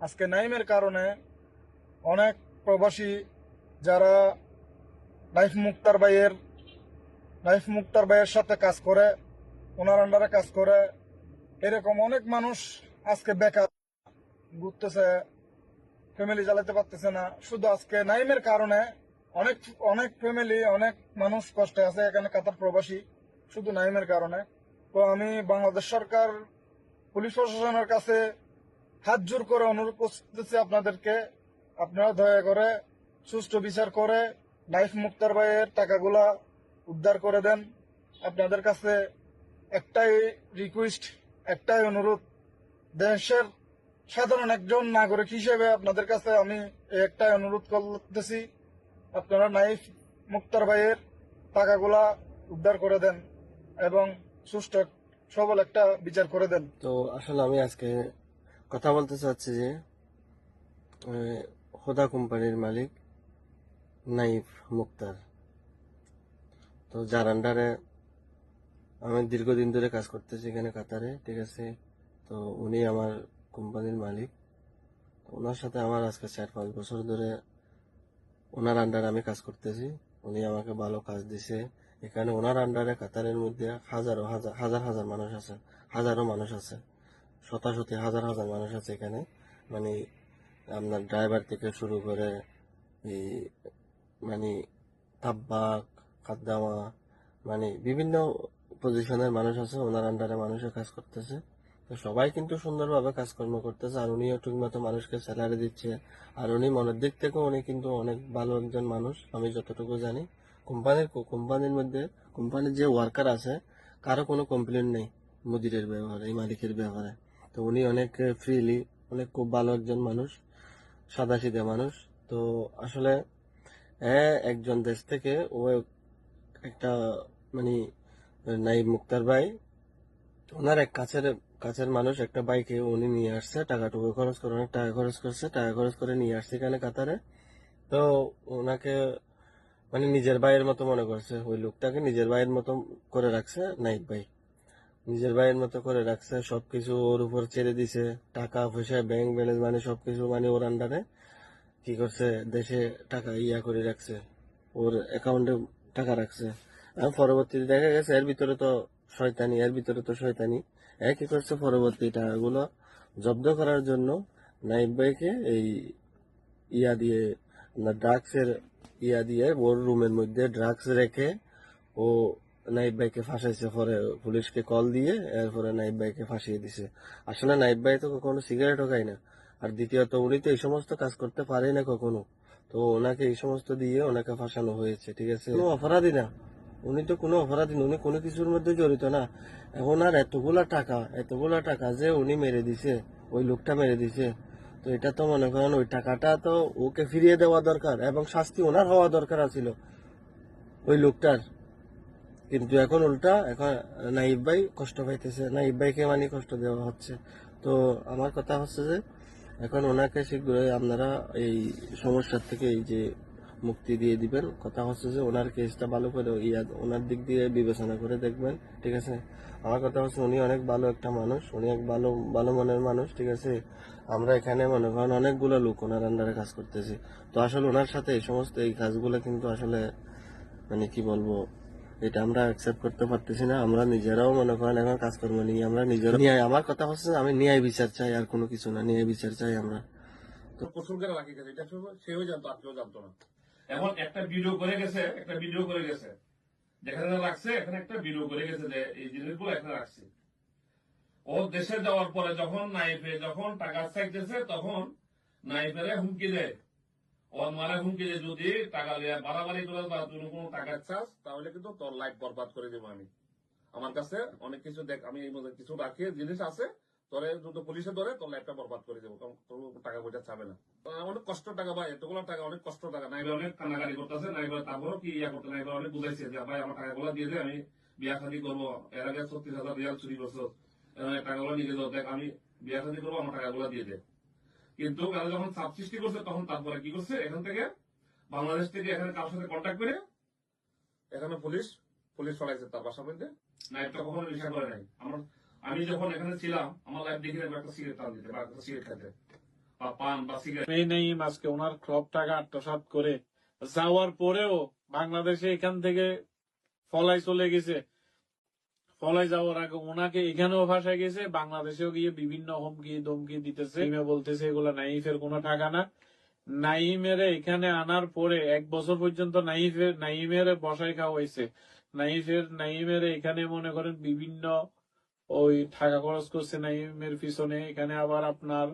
আজকে নাইমের কারণে অনেক প্রবাসী যারা নাইফ মুক্তার ভাইয়ের সাথে কাজ করে, ওনার আন্ডারে কাজ করে, এরকম অনেক মানুষ আজকে বেকার ঘুরতেছে, ফ্যামিলি চালাতে পারতেছে না। শুধু আজকে নাইমের কারণে অনেক অনেক ফ্যামিলি, অনেক মানুষ কষ্টে আছে এখানে কাতার প্রবাসী, শুধু নাইমের কারণে। তো আমি বাংলাদেশ সরকার, পুলিশ প্রশাসনের কাছে হাত জোর করে অনুরোধ করতেছি আপনাদেরকে, আপনারা দয়া করে সুষ্ঠু বিচার করে নাইফ মুক্তার ভাইয়ের টাকাগুলা উদ্ধার করে দেন। আপনাদের কাছে একটাই রিকোয়েস্ট, একটাই অনুরোধ, দেশের সাধারণ একজন নাগরিক হিসেবে আপনাদের কাছে আমি এই একটাই অনুরোধ করতেছি, আপনারা নাইফ মুক্তার ভাইয়ের টাকাগুলা উদ্ধার করে দেন এবং সুষ্ঠু সবল একটা বিচার করে দেন। তো আসলে আমি আজকে কথা বলতে চাচ্ছি যে হোদা কোম্পানির মালিক নাইফ মুক্তার, তো যার আন্ডারে আমি দীর্ঘদিন ধরে কাজ করতেছি এখানে কাতারে, ঠিক আছে। তো উনি আমার কোম্পানির মালিক। ওনার সাথে আমার আজকে 4-5 বছর ধরে ওনার আন্ডারে আমি কাজ করতেছি। উনি আমাকে ভালো কাজ দিছে। এখানে ওনার আন্ডারে কাতারের মধ্যে হাজার হাজার মানুষ আছে, হাজারো মানুষ আছে, শতাশতি হাজার হাজার মানুষ আছে এখানে। মানে আপনার ড্রাইভার থেকে শুরু করে এই মানে তাব্বাক, খাদ্দামা, মানে বিভিন্ন পজিশনের মানুষ আছে, ওনার আন্ডারে মানুষের কাজ করতেছে। তো সবাই কিন্তু সুন্দরভাবে কাজকর্ম করতেছে, আর উনিও ঠিকমতো মানুষকে স্যালারি দিচ্ছে। আর উনি মনের দিক থেকেও উনি কিন্তু অনেক ভালো একজন মানুষ, আমি যতটুকু জানি। কোম্পানির মধ্যে কোম্পানির যে ওয়ার্কার আছে কারো কোনো কমপ্লেন নেই মুদিরের ব্যবহারে, এই মালিকের ব্যবহারে। তো উনি অনেক ফ্রিলি, অনেক খুব ভালো একজন মানুষ, সাদাসিধে মানুষ। তো আসলে একজন দেশ থেকে ও একটা মানে নাইব মুক্তার ভাই, ওনার এক কাছের কাছের মানুষ একটা বাইকে উনি নিয়ে আসছে, টাকাটুকু খরচ করে, অনেক টাকা খরচ করছে, টাকা খরচ করে নিয়ে আসছে এখানে কাতারে। তো ওনাকে মানে নিজের ভাইয়ের মতো মনে করছে, ওই লোকটাকে নিজের ভাইয়ের মতো করে রাখছে নাইব ভাই, নিজের ভাইয়ের মতো করে রাখছে, সবকিছু ওর উপর ছেড়ে দিছে, টাকা পয়সা, ব্যাংক ব্যালেন্স, মানে সবকিছু মানে ওর আন্ডারে কি করছে, দেশে টাকা করে রাখছে, ওর অ্যাকাউন্টে টাকা রাখছে। আর পরবর্তীতে দেখা গেছে এর ভিতরে তো শয়তানি কি করছে, পরবর্তী টাকাগুলো জব্দ করার জন্য নাইব ভাইকে এই ইয়া দিয়ে, ড্রাগসের ইয়া দিয়ে ওর রুমের মধ্যে ড্রাগস রেখে ও নাইব ভাইকে ফাঁসাইছে। পরে পুলিশকে কল দিয়ে এরপরে নাইব ভাইকে ফাঁসিয়ে দিছে। আসলে নাইব ভাই তো কখনো সিগারেটও খায় না, আর দ্বিতীয়ত উনি তো এই সমস্ত কাজ করতে পারে না কখনো। তো ওনাকে এই সমস্ত দিয়ে ওনাকে ফাঁসানো হয়েছে, ঠিক আছে। কোনো অপরাধী না, উনি তো কোনো অপরাধী না, উনি কোনো কিছুর মধ্যে জড়িত না। এখন আর এতগুলা টাকা যে উনি মেরে দিছে, ওই লোকটা মেরে দিছে, তো এটা তো মনে করেন ওই টাকাটা তো ওকে ফিরিয়ে দেওয়া দরকার এবং শাস্তি ওনার হওয়া দরকার ছিল ওই লোকটার। কিন্তু এখন উল্টা, এখন নাইব ভাই কষ্ট পাইতেছে, নাইব ভাইকে মানে কষ্ট দেওয়া হচ্ছে। তো আমার কথা হচ্ছে যে এখন ওনাকে শীঘ্রই আপনারা এই সমস্যার থেকে এই যে মুক্তি দিয়ে দিবেন। কথা হচ্ছে যে ওনার কেসটা ভালো করে ওনার দিক দিয়ে বিবেচনা করে দেখবেন, ঠিক আছে। আমার কথা হচ্ছে উনি অনেক ভালো একটা মানুষ, উনি এক ভালো ভালো মনের মানুষ, ঠিক আছে। আমরা এখানে মনে করেন অনেকগুলো লোক ওনার আন্ডারে কাজ করতেছি। তো আসলে ওনার সাথে এই সমস্ত এই কাজগুলো কিন্তু আসলে মানে কি বলবো, এটা আমরা অ্যাকসেপ্ট করতে পারতেছি না। আমরা নিজেরাও মনে করেন এখন কাজকর্ম নিয়ে আমরা নিজেরা নিয়ে, আমার কথা হচ্ছে আমি ন্যায় বিচার চাই, আর কোনো কিছু না, ন্যায় বিচার চাই আমরা। প্রচুর করে রাখি গেছে, এটা সেও জানতো আর কেউ জানতো না। এখন একটা ভিডিও করে গেছে যেখানে রাখছে, এখানে একটা ভিডিও করে গেছে যে এই জিনিসগুলো এখানে রাখছে। ও দেশে যাওয়ার পরে যখন টাকা চাইতেছে, তখন নাইফের হুমকি দেয়, ওর মারে হুমকি দেয়, যদি টাকা বাড়াবাড়ি করে বা তুমি কোনো টাকা চাস তাহলে কিন্তু তোর লাইফ বরবাদ করে দেবো আমি। আমার কাছে অনেক কিছু দেখ, আমি কিছু রাখি জিনিস আছে, তোরে যদি পুলিশে ধরে তোর লাইফটা বরবাদ করে দেবো, তোর টাকা পয়সা চাবে না। অনেক কষ্ট টাকা ভাই, এতগুলো টাকা অনেক কষ্ট টাকা। নাইবে অনেক কান্নাকাটি করতেছে, নাইবে তারপরও কি করতে, নাইবে অনেক বুঝাইছে যে ভাই আমার টাকাগুলো দিয়ে দে, আমি বিয়া শাদী করবো। এর আগে 36,000 রিয়াল চুরি করছো, টাকাগুলো নিয়ে যাও, দেখ আমি বিয়া শাদী করবো, আমার টাকাগুলো দিয়ে দে। কিন্তু যখন চাপ সৃষ্টি করছে, তখন তারপরে কি করছে, এখান থেকে বাংলাদেশ থেকে এখানে কারোর সাথে কন্ট্যাক্ট করে এখানে পুলিশ ফলাইছে তার বাসা মধ্যে। নাইফটা কখনো নেশা করে নাই। আমি যখন এখানে ছিলাম, আমার লাইফ দেখে একটা সিগারেট টান দিতে বা একটা সিগারেট খাইতে, বা পান বা সিগারেট। এই নাইম আজকে ওনার সব টাকা আত্মসাৎ করে যাওয়ার পরেও বাংলাদেশে এখান থেকে ফলাই চলে গেছে। ফলাই যাওয়ার আগে ওনাকে এখানেও ফাঁসা গেছে, বাংলাদেশেও গিয়ে বিভিন্ন হুমকি দমকি দিতেছে, বলতেছে এগুলা নাইফের কোনো টাকা না। নাইমের এখানে আনার পরে 1 বছর পর্যন্ত নাইমের বসাই খাওয়া হয়েছে। নাইমের এখানে মনে করেন বিভিন্ন ওই টাকা খরচ করছে নাইমের পিছনে। এখানে আবার আপনার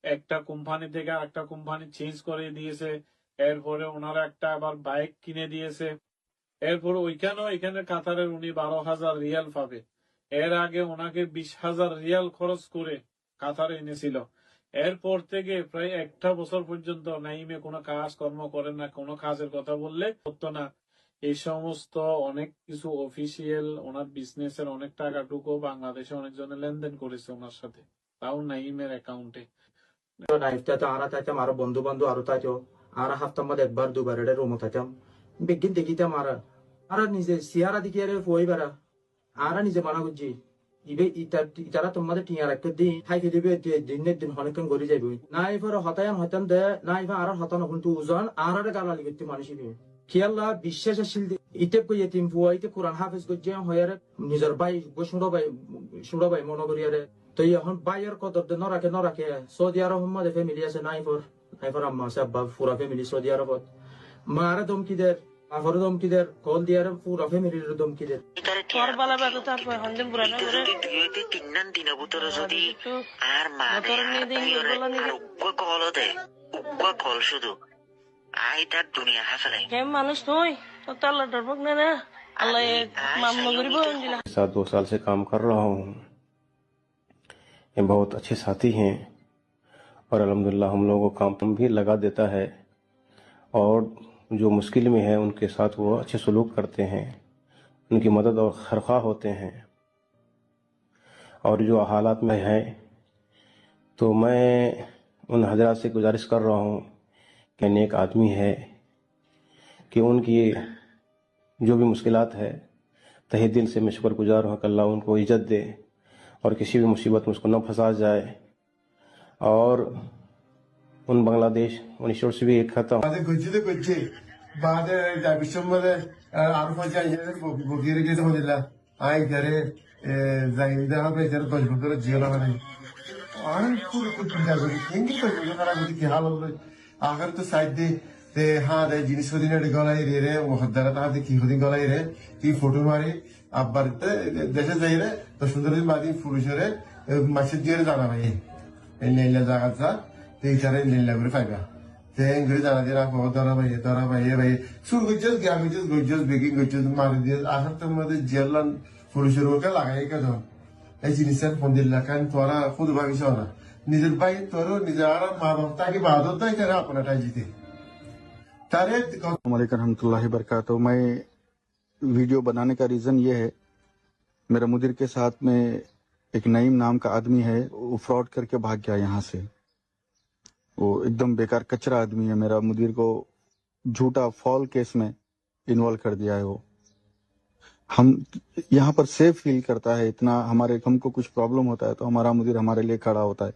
একটা কোম্পানি থেকে আরেকটা কোম্পানি চেঞ্জ করে দিয়েছে। এরপরে ওনারা একটা আবার বাইক কিনে দিয়েছে। এরপর এখানে কাতারের উনি 12,000 রিয়াল পাবে। এর আগে ওনাকে 20,000 রিয়াল খরচ করে কাতারে এনেছিল। এরপর থেকে প্রায় 1টা বছর পর্যন্ত নাইমে কোনো কাজ কর্ম করে না, কোনো কাজের কথা বললে করতো না। এই সমস্ত অনেক কিছু অফিসিয়াল ওনার বিজনেসের অনেক টাকাটুকু বাংলাদেশে অনেকজনে লেনদেন করেছে ওনার সাথে, তাও নাইমের অ্যাকাউন্টে। নাইফটা তো আরা তাইতাম আরো বন্ধু বান্ধব আরো তাইতো আরা হাফতার মধ্যে একবার দুবার এটা রুমো তাইতাম বেগিন দেখিতাম আরা নিজে সিয়ারা দিকে আরে ফই বেড়া আরা নিজে মানা করছি ইতারা তোমাদের টিয়া রাখতে দিন হাইকে দিবে দিনের দিন অনেকক্ষণ গড়ি যাইব নাইফার হতায়ান হতাম দে নাইফা আর হতানো কিন্তু ওজন আর গালালি করতে মানুষ খেয়াল্লা বিশ্বাসশীল ইতে কই এতিম ফুয়া ইতে কোরআন হাফেজ করছে হয়ার নিজের ভাই সুড়ো ভাই মনে করিয়ারে তো এখন বাইয়ের কদর নরাখে সৌদি আরব মধ্যে ফ্যামিলি আছে নাইফর আম্মা আছে আব্বা পুরা ফ্যামিলি সৌদি আরবত মারে দমকিদের আফর দমকিদের কল দিয়ারে পুরা ফ্যামিলির দমকিদের করবালা বাদু তারপর হন্দম পুরানো করে তুই তিন্নান দিনা বুতরে যদি আর মোটর নিয়ে দিন বলা নিয়ে কল দে কল শুধু আই তার দুনিয়া হাফলে কেম মানুষ নয় তো আল্লাহ ডরবক না না আল্লাহ মামলা করিব দিলা साथ 2 साल से काम कर रहा हूँ। ये बहुत अच्छे साथी हैं और अल्हम्दुलिल्लाह हम लोगों को काम भी लगा देता है और जो मुश्किल में है उनके साथ वो अच्छे सलूक करते हैं, उनकी मदद और खरखा होते हैं। और जो हालात में है तो मैं उन हजरात से गुजारिश कर रहा हूँ कि नेक आदमी है कि उनकी जो भी मुश्किलात है तहे दिल से मैं शुक्रगुजार हूँ कि अल्लाह उनको इज्जत दे और किसी भी मुसीबत में उसको न फंसा जाए। और उन बांग्लादेश उन ईश्वर से भी एक खाता हूँ। আমাদের গজিতে গজে বাদে বিশ্বমরে আরো ফাজা ইয়ের বগিরে গেছে হদিলা আই ধরে জাইন্দা হবে ধরে 10 বছর জিও না মানে আর পুরো কুতুজা করি কিন্তু তো জোনারা গদি কি হাল হলো আগার তো সাইড দে তে হ্যাঁ রে জিনিস হদিনে গলাই রে মুহদ্দারা তাতে কি হদিন গলাই রে কি ফটো মারি আব্বার দেশে যাই রে তো সুন্দর বাদি পুরুষরে মাসে দিয়ে জানা ভাই এই লেলা জায়গাটা তেইচারে লেলা করে পাইবা তেন করে জানা দিয়ে রাখো ধরা ভাই ভাই শুরু গজ্জস গজ্জস বেকিং গজ্জস মারি দিয়ে আসার তোর মধ্যে জেলান পুরুষের ওকে লাগাই কে ধর এই জিনিসের ফোন দিল্লা কান তোরা খুদ ভাবিস না নিজের ভাই তোর নিজের আর মা বাপ তাকে বাদত তাই করে আপনারটাই জিতে तारे वालेकुम रहमतुल्लाहि बरकातहू। मैं वीडियो बनाने का रीजन ये है, मेरा मुदीर के साथ में एक नईम नाम का आदमी है, वो फ्रॉड करके भाग गया यहाँ से। वो एकदम बेकार कचरा आदमी है। मेरा मुदीर को झूठा फॉल केस में इन्वॉल्व कर दिया है। वो हम यहाँ पर सेफ फील करता है इतना, हमको कुछ प्रॉब्लम होता है तो हमारा मुदीर हमारे लिए खड़ा होता है।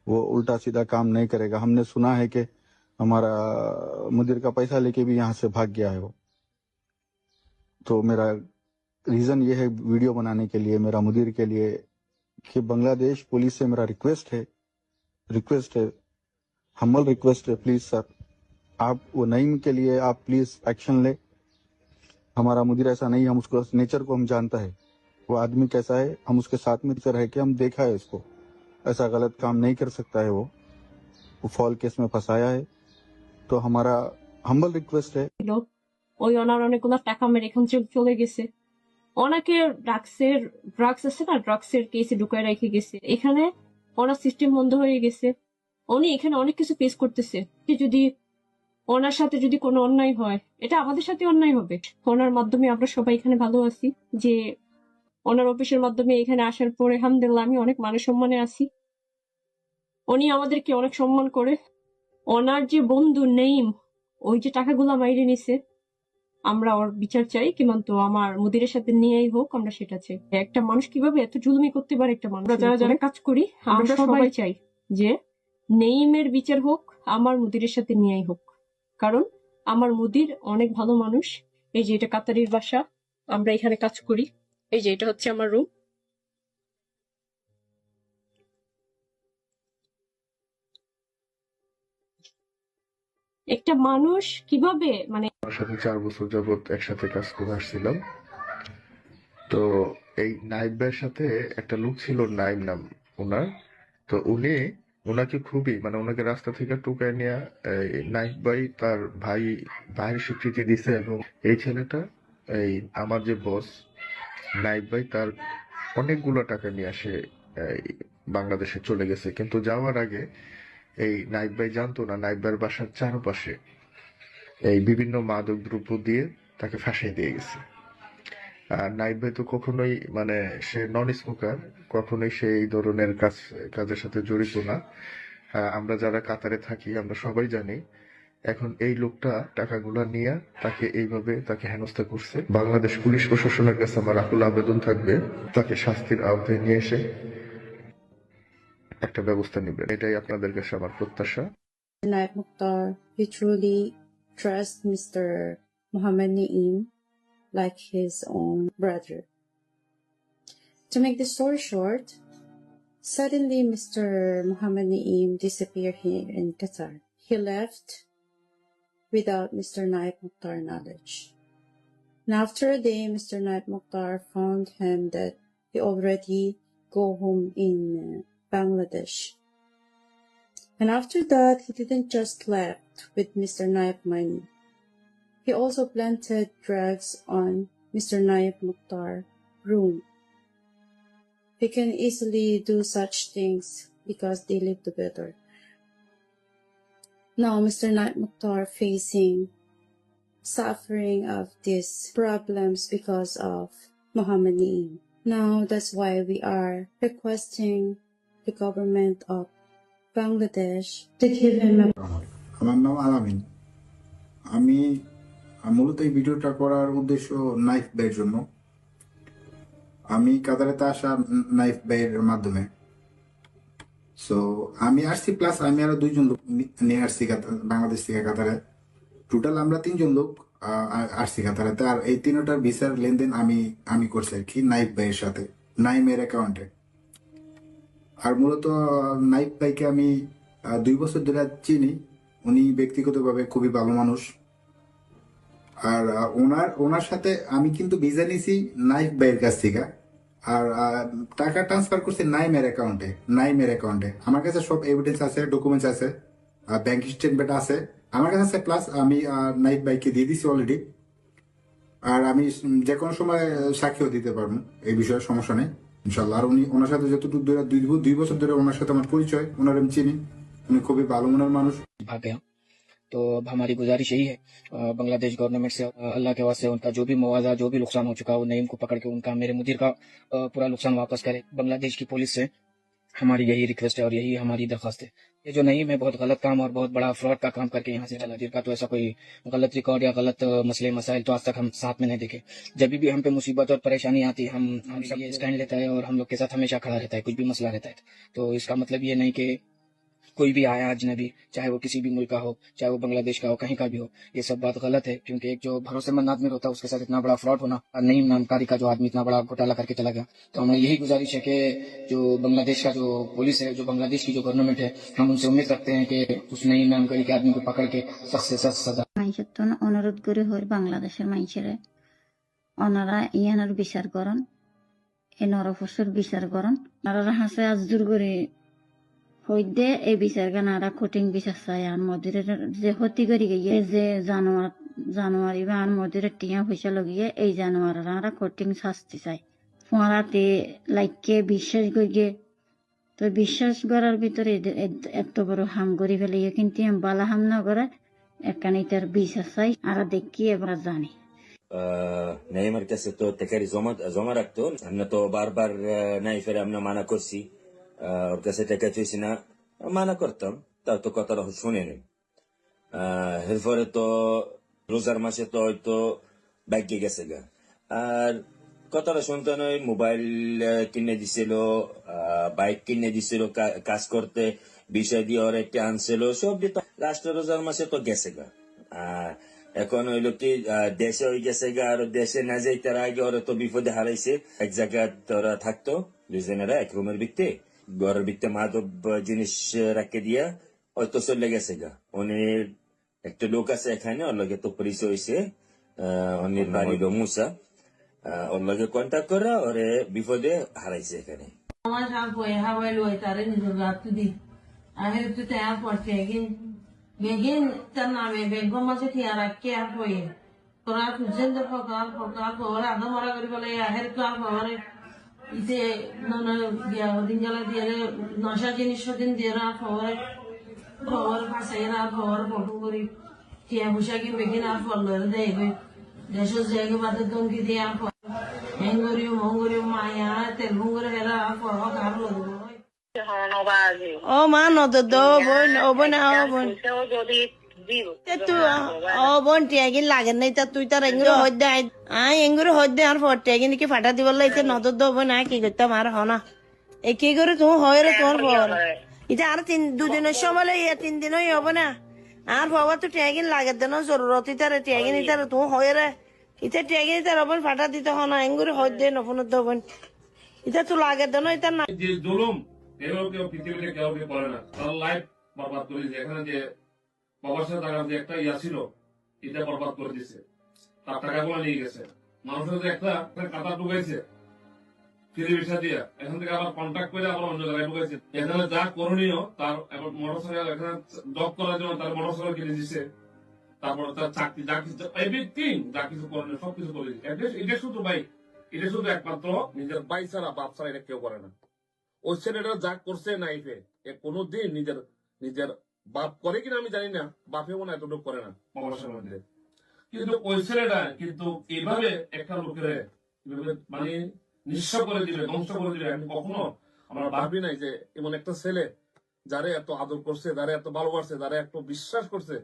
वो उल्टा सीधा काम नहीं करेगा। हमने सुना है कि हमारा मुदीर का पैसा लेके भी यहाँ से भाग गया है वो। तो मेरा रीजन ये है वीडियो बनाने के लिए, मेरा मुदीर के लिए, कि बांग्लादेश पुलिस से मेरा रिक्वेस्ट है, हम्बल रिक्वेस्ट है, प्लीज सर आप वो नईम के लिए आप प्लीज एक्शन ले। हमारा मुदीर ऐसा नहीं, हम उसको नेचर को हम जानता है, वो आदमी कैसा है, हम उसके साथ में रह के हम देखा है उसको, ऐसा गलत काम नहीं कर सकता है। वो फॉल केस में फंसाया है। তো हमारा হাম্বল রিকোয়েস্ট है ওই ওনার অনেকগুলো টাকা মেরে এখান থেকে চলে গেছে। ওনাকে ড্রাগস আছে না, ড্রাগসের কেসে ঢুকায় রেখে গেছে। এখানে ওনার সিস্টেম বন্ধ হয়ে গেছে। উনি এখানে অনেক কিছু পেশ করতেছে। যদি ওনার সাথে যদি কোনো অন্যায় হয়, এটা আমাদের সাথে অন্যায় হবে। ওনার মাধ্যমে আমরা সবাই এখানে ভালো আছি, যে ওনার অফিসের মাধ্যমে এখানে আসার পরে আলহামদুলিল্লাহ আমি অনেক মান সম্মানে আছি। উনি আমাদেরকে অনেক সম্মান করে। ওনার যে বন্ধু নেইম, ওই যে টাকাগুলা মাইরে নিছে, আমরা ওর বিচার চাই। কিন্তু আমার মুদিরের সাথে নিয়েই হোক, আমরা সেটা চাই। একটা মানুষ কিভাবে এত জুলুমি করতে পারে একটা মানুষ। যারা যারা কাজ করি আমরা সবাই চাই যে নেইমের বিচার হোক, আমার মুদিরের সাথে ন্যায় হোক। কারণ আমার মুদির অনেক ভালো মানুষ। এই যে এটা কাতারির বাসা, আমরা এখানে কাজ করি। এই যে এটা হচ্ছে আমার রুম। একটা মানুষ কিভাবে মানে আমার সাথে 4 বছর যাবত একসাথে কাজ করে আসছিলাম। তো এই নাইব ভাইয়ের সাথে একটা লোক ছিল, নাইম নাম ওনার। তো ওনাকে খুবই মানে ওনাকে রাস্তা থেকে টুকায় নিয়ে নাইব ভাই তার ভাইয়ের স্বীকৃতি দিছে, এবং এই ছেলেটা এই আমার যে বস নাইব ভাই তার অনেকগুলো টাকা নিয়ে আসে এই বাংলাদেশে চলে গেছে। কিন্তু যাওয়ার আগে এই নাইব ভাই জানতো না নাইব ভাইয়ের বাসার চারপাশে এই বিভিন্ন মাদক দ্রব্য দিয়ে তাকে ফাঁসিয়ে দিয়ে গেছে। আর নাইব ভাই তো কখনোই মানে সে নন স্মোকার, কখনোই সে এই ধরনের কাজের সাথে জড়িত না। আমরা যারা কাতারে থাকি আমরা সবাই জানি। এখন এই লোকটা টাকাগুলা নিয়ে তাকে হেনস্থা করছে। বাংলাদেশ পুলিশ প্রশাসনের কাছে আমার আকুল আবেদন থাকবে, তাকে শাস্তির আওতায় নিয়ে এসে একটা ব্যবস্থা নেবেন, এটাই আপনাদের কাছে আমার প্রত্যাশা। Naib Mukhtar, he truly trusts Mr. Mohammed Naeem like his own brother. To make the story short, suddenly Mr. Mohammed Naeem disappeared here in Qatar. He left without Mr. Naib Mukhtar knowledge. And after a day, Mr. Naib Mukhtar found him that he already go home in Bangladesh. And after that, he didn't just left with Mr. Naib money. He also planted drugs on Mr. Naib Mukhtar room. He can easily do such things because they live together. Now Mr. Naib Mukhtar facing suffering of these problems because of Mohammed Naeem. Now that's why we are requesting the government of Bangladesh to give him a আমার নাম আলামিন। আমি মূলত এই ভিডিওটা করার উদ্দেশ্য knife ভাইয়ের জন্য। আমি কাতারেতে আসা নাইফ ভাইয়ের মাধ্যমে। সো আমি আসছি, প্লাস আমি আরো 2জন লোক নিয়ে আসছি বাংলাদেশ থেকে কাতারে। টোটাল আমরা 3জন লোক আসছি কাতারেতে। আর এই 3টার ভিসার লেনদেন আমি করছি আর কি নাইফ ভাইয়ের সাথে, নাইমের অ্যাকাউন্টে। আর মূলত নাইফ ভাইকে আমি 2 বছর ধরে চিনি। উনি ব্যক্তিগতভাবে খুবই ভালো মানুষ। আর ওনার সাথে আমি কিন্তু ভিসা নিছি নাইফ ভাইয়ের কাছ থেকে, আর টাকা ট্রান্সফার করছি নাইমের অ্যাকাউন্টে। আমার কাছে সব এভিডেন্স আছে, ডকুমেন্টস আছে, ব্যাংক স্টেটমেন্ট আছে আমার কাছে আছে। প্লাস আমি নাইফ ভাইকে দিয়ে দিছি অলরেডি। আর আমি যে কোনো সময় সাক্ষীও দিতে পারবো এই বিষয়ে, সমস্যা নেই ইনশাল্লাহ। আর ওনার সাথে যতটুকু ধরে 2 বছর ধরে ওনার সাথে আমার পরিচয়, ওনার আমি চিনি, উনি খুবই ভালো মনের মানুষ। भाग गया। तो अब हमारी गुजारिश यही है बांग्लादेश गवर्नमेंट से, अल्लाह के वास्ते उनका जो भी मुआवजा, जो भी नुकसान हो चुका है, वो नईम को पकड़ के उनका, मेरे मुदीर का पूरा नुकसान वापस करे। बांग्लादेश की पुलिस से हमारी यही रिक्वेस्ट है और यही हमारी दरख्वास्त है। ये जो नईम है बहुत गलत काम और बहुत बड़ा फ्रॉड का काम करके यहाँ से चला। जिनका तो ऐसा कोई गलत रिकॉर्ड या गलत मसले मसाइल तो आज तक हम साथ में नहीं देखे। जब भी हम पे मुसीबत और परेशानी आती है, हम सब ये स्टैंड लेता है और हम लोग के साथ हमेशा खड़ा रहता है, कुछ भी मसला रहता है। तो इसका मतलब ये नहीं कि कोई भी आया अजनबी, चाहे वो किसी भी मुल्क का हो, चाहे वो बांग्लादेश का हो, कहीं का भी हो, ये सब बात गलत है। क्योंकि एक जो भरोसेमंद आदमी होता है उसके साथ इतना बड़ा फ्रॉड होना, और नईम नामकारी का जो आदमी इतना बड़ा घोटाला करके चला गया। तो हमें यही गुजारिश है कि जो बांग्लादेश का जो पुलिस है, जो बांग्लादेश की जो गवर्नमेंट है, हम उनसे उम्मीद रखते हैं कि उस नईम नामकारी के आदमी को पकड़ के सख्त से सख्त सजा। অনুরোধ করে হই বাংলাদেশের মানুষের ওনারা ইয়ানোর বিচার করেন, এই নরফসুর বিচার করেন। ওনারা হাসে আজদুর করে হইদে এই বিচার গানারা কঠিন বিচার চাই। আর মদিরের যে ক্ষতি করি গিয়ে যে জানুয়ারি বা আর মদিরের টিয়া পয়সা লগিয়ে এই জানুয়ারা কঠিন শাস্তি চাই। ফোঁড়াতে লাইকে বিশ্বাস করিয়ে, তো বিশ্বাস করার ভিতরে এত বড় হাম করি ফেলে, কিন্তু বালা হাম না করে একখানে তার বিচার চাই। আর দেখি এবার জানি নাইমের কাছে তো টাকার জমা রাখতো। আমরা তো বারবার নাইফের আমরা মানা করছি, ওর কাছে টাকা চাইছি না, মানা করতাম, তাও তো কথাটা শুনেনি। এরপরে তো রোজার মাসে তো হয়তো বাইকে গেছে গা, আর কথাটা শুনতে নয়, মোবাইল কিনে দিছিল, বাইক কিনে দিছিল কাজ করতে, বিষয় দিয়ে ওরা একটা আনছিল সব দিয়ে তো লাস্ট রোজার মাসে তো গেছে গা। আর এখন হইলো কি দেশে হয়ে গেছে গা, আর দেশে না যাই তার আগে ওরা তো বিপদে হারাইছে। এক জায়গায় ওরা থাকতো দুজনেরা এক রুমের ভিত্তে, ঘরের ভিত্তে মাদক জিনিস রাখে দিয়া হয়তো চলে গেছে গা। উনি একটা লোক আছে এখানে, ওর লগে তো পরিচয় হয়েছে, অন্যের বাড়ি হলো মুসা, ওর লগে কন্ট্যাক্ট করে ওরে বিপদে হারাইছে এখানে। আমার সাপ বয়ে হাওয়াই লই তারে নিজের রাত দি আহের তো তার পড়ছে গেগিন তার নামে ব্যাংক মাসে ঠিয়া রাখকে আর বয়ে তোরা খুঁজেন তো ফকার পর আধা মারা করে বলে আহের কার পরে ইতে নানা দিয়া দিন জ্বালা দিয়ে নশা জিনিস দিন দিয়ে রাত পরে খবর ফাঁসাই রাত খবর ফটো করি ঠিয়া বসে বেগিন আর ফল দেবে দেশের জায়গা বাদে দমকি দিয়ে আর হেঙ্গরিও মঙ্গরিও মায়া তেল ভুঙ্গরে হেরা আর ফল কার লাগবে ও মা নদ বোন ও বোন ও বোন ও বোন টিয়াগিন লাগেন নাই তা তুই তার এঙ্গুরে হদ্দে এঙ্গুরে হদ্দে আর ফট টিয়াগিন কি ফাটা দিব লাইছে নদ দো না কি করতাম আর হনা এ কি করে তুমি হয় রে তোমার ফল এটা আর দুদিনের সময় লইয়া 3 দিনই হবে না আর বাবা তো টিয়াগিন লাগে দেন জরুরত ইতারে টিয়াগিন ইতারে তুমি হয় রে ইতা টিয়াগিন ইতার হবেন ফাটা দিতে হনা এঙ্গুরে হদ্দে নফুনত দবন ইতা তো লাগে দেন ইতা না যে জুলুম কেউ পৃথিবীতে কেউ করে না, তার লাইফ বরবাদ করে দিয়েছে। এখানে যে বাবার সাথে টাকা যে একটা ইয়া ছিল এটা বরবাদ করে দিছে, তার টাকাগুলো নিয়ে গেছে। মানুষের যে একটা কাতা ঢুকাইছে ফ্রি ভিসা দিয়ে, এখান থেকে আবার কন্ট্যাক্ট করে আবার অন্য জায়গায় ঢুকাইছে। এখানে যা করণীয় তার মোটরসাইকেল এখানে জব করার জন্য তার মোটরসাইকেল কিনে দিচ্ছে, তারপর তার চাকরি যা কিছু এভরিথিং যা কিছু করণীয় সবকিছু করে দিচ্ছে। এটা শুধু ভাই, এটা শুধু একমাত্র নিজের ভাই ছাড়া বাপ ছাড়া এটা কেউ করে না। ওই ছেলেটা যা করছে নাইফে কোনোদিন নিজের বাপ করে কিনা আমি জানি না, বাপে মনে এতটুকু করে না বাবার মধ্যে। কিন্তু ওই ছেলেটা কিন্তু এইভাবে একটা লোকের মানে নিঃস্ব করে দিবে, ধ্বংস করে দিবে, আমি কখনো আমরা ভাবি নাই যে এমন একটা ছেলে যারা এত আদর করছে, যারা এত ভালোবাসছে, যারা এত বিশ্বাস করছে,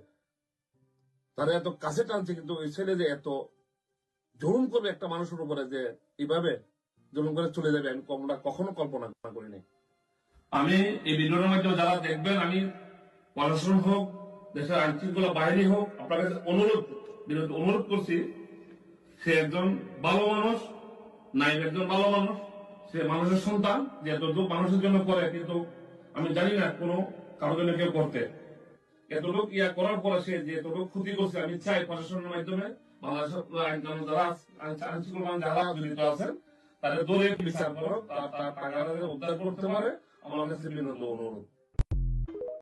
তারা এত কাছে টানছে, কিন্তু ওই ছেলে যে এত জুলুম করবে একটা মানুষের উপরে, যে এইভাবে জুলুম করে চলে যাবে, আমি কখনো কল্পনা করিনি। আমি এই ভিডিওর মাধ্যমে যারা দেখবেন, আমি প্রশাসন হোক, দেশের আইন শৃঙ্খলা বাহিনী হোক, আপনার কাছে অনুরোধ করছি, সে একজন ভালো মানুষ, নাইব একজন ভালো মানুষ, সে মানুষের সন্তান, যে এতটুকু মানুষের জন্য করে, কিন্তু আমি জানি না কোনো কারোর জন্য কেউ করতে। এতটুকু ইয়া করার পরে সে যে এতটুকু ক্ষতি করছে, আমি চাই প্রশাসনের মাধ্যমে বাংলাদেশের আইন কানুন যারা আইন শৃঙ্খলা যারা জড়িত আছেন তাদের দলে বিচার করো, তার টাকা উদ্ধার করতে পারে, আমার কাছে বিনোদন অনুরোধ।